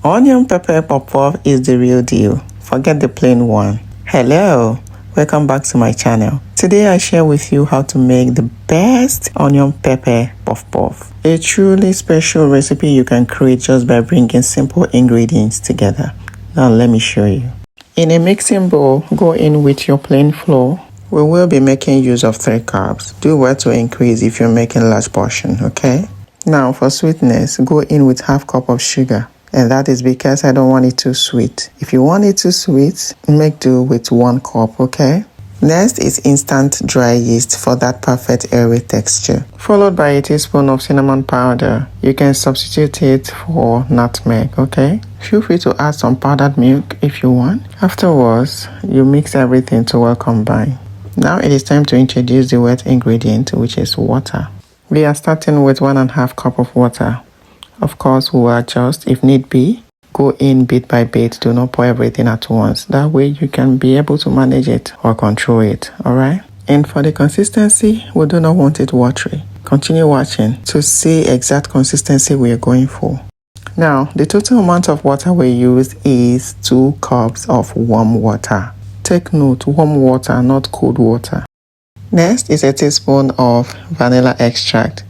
Onion pepper puff-puff is the real deal. Forget the plain one. Hello, welcome back to my channel. Today I share with you how to make the best onion pepper puff-puff. A truly special recipe you can create just by bringing simple ingredients together. Now let me show you. In a mixing bowl, go in with your plain flour. We will be making use of 3 cups. Do well to increase if you're making large portion, okay? Now for sweetness, go in with half cup of sugar. And that is because I don't want it too sweet. If you want it too sweet, make do with 1 cup, okay? Next is instant dry yeast for that perfect airy texture. Followed by a teaspoon of cinnamon powder. You can substitute it for nutmeg, okay? Feel free to add some powdered milk if you want. Afterwards, you mix everything to well combine. Now it is time to introduce the wet ingredient, which is water. We are starting with 1.5 cup of water. Of course, we will adjust if need be. Go in bit by bit. Do not pour everything at once. That way you can be able to manage it or control it. Alright? And for the consistency, we do not want it watery. Continue watching to see exact consistency we are going for. Now, the total amount of water we use is 2 cups of warm water. Take note, warm water, not cold water. Next is a teaspoon of vanilla extract.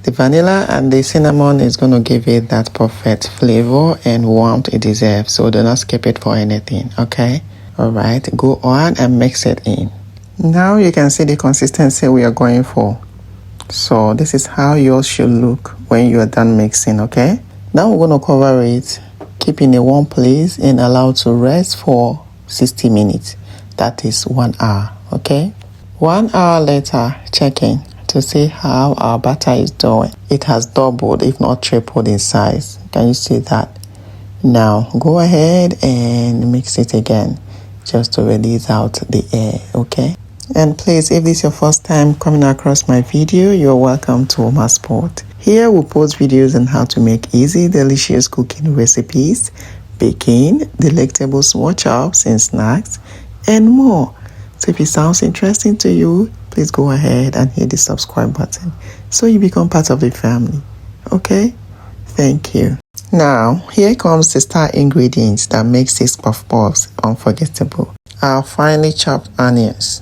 The vanilla and the cinnamon is going to give it that perfect flavor and warmth it deserves. So do not skip it for anything, okay? Alright, go on and mix it in. Now you can see the consistency we are going for. So this is how yours should look when you are done mixing, okay? Now we're going to cover it, keep in a warm place and allow to rest for 60 minutes. That is 1 hour, okay? 1 hour later, check in to see how our batter is doing. It has doubled, if not tripled in size. Can you see that? Now, go ahead and mix it again just to release out the air, okay? And please, if this is your first time coming across my video, you're welcome to Oma Sport. Here we post videos on how to make easy, delicious cooking recipes, baking, delectable small chops and snacks, and more. So if it sounds interesting to you, please go ahead and hit the subscribe button so you become part of the family. Okay? Thank you. Now, here comes the star ingredients that makes these puff-puffs unforgettable. Our finely chopped onions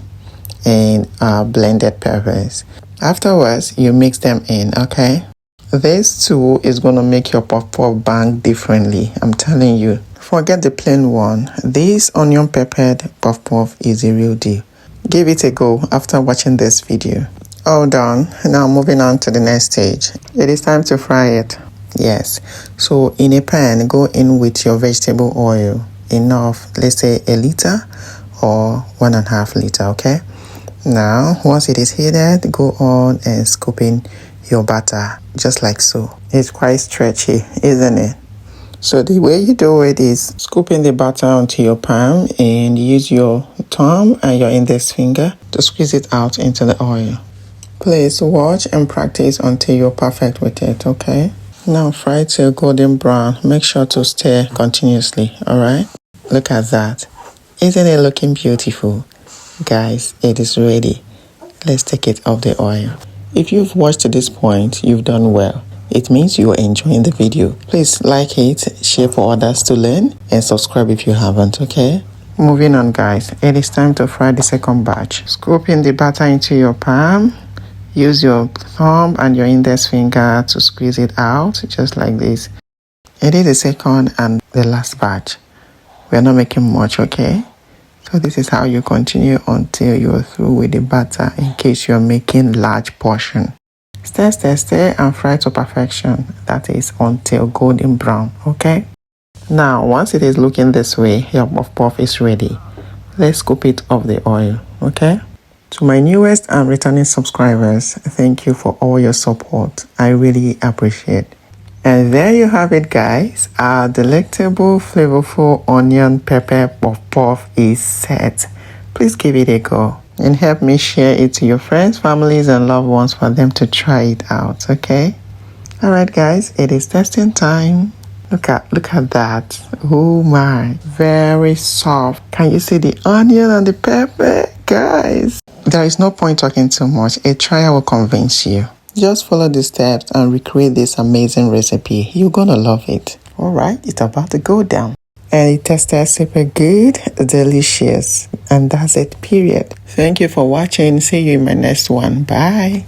and our blended peppers. Afterwards, you mix them in, okay? This too is going to make your puff-puff bang differently. I'm telling you. Forget the plain one. This onion peppered puff-puff is a real deal. Give it a go after watching this video. All done. Now moving on to the next stage. It is time to fry it. Yes. So in a pan, go in with your vegetable oil. Enough, let's say 1 liter or 1.5 liter, okay? Now, once it is heated, go on and scoop in your batter, just like so. It's quite stretchy, isn't it? So the way you do it is scooping the batter onto your palm and use your thumb and your index finger to squeeze it out into the oil. Please watch and practice until you're perfect with it, okay? Now fry till golden brown. Make sure to stir continuously, alright? Look at that. Isn't it looking beautiful? Guys, it is ready. Let's take it off the oil. If you've watched to this point, you've done well. It means you are enjoying the video. Please like it, share for others to learn, and subscribe if you haven't, okay? Moving on, guys. It is time to fry the second batch. Scoop in the batter into your palm. Use your thumb and your index finger to squeeze it out, just like this. It is the second and the last batch. We are not making much, okay? So this is how you continue until you're through with the batter in case you're making large portion. Stir, stir, stir and fry to perfection. That is until golden brown, okay? Now, once it is looking this way, your puff-puff is ready. Let's scoop it off the oil, okay? To my newest and returning subscribers, thank you for all your support. I really appreciate it. And there you have it, guys. Our delectable, flavorful onion pepper puff-puff is set. Please give it a go. And help me share it to your friends, families, and loved ones for them to try it out, okay? Alright guys, it is testing time. Look at that. Oh my, very soft. Can you see the onion and the pepper? Guys, there is no point talking too much. A trial will convince you. Just follow the steps and recreate this amazing recipe. You're gonna love it. Alright, it's about to go down. And it tasted super good, delicious. And that's it, period. Thank you for watching. See you in my next one. Bye.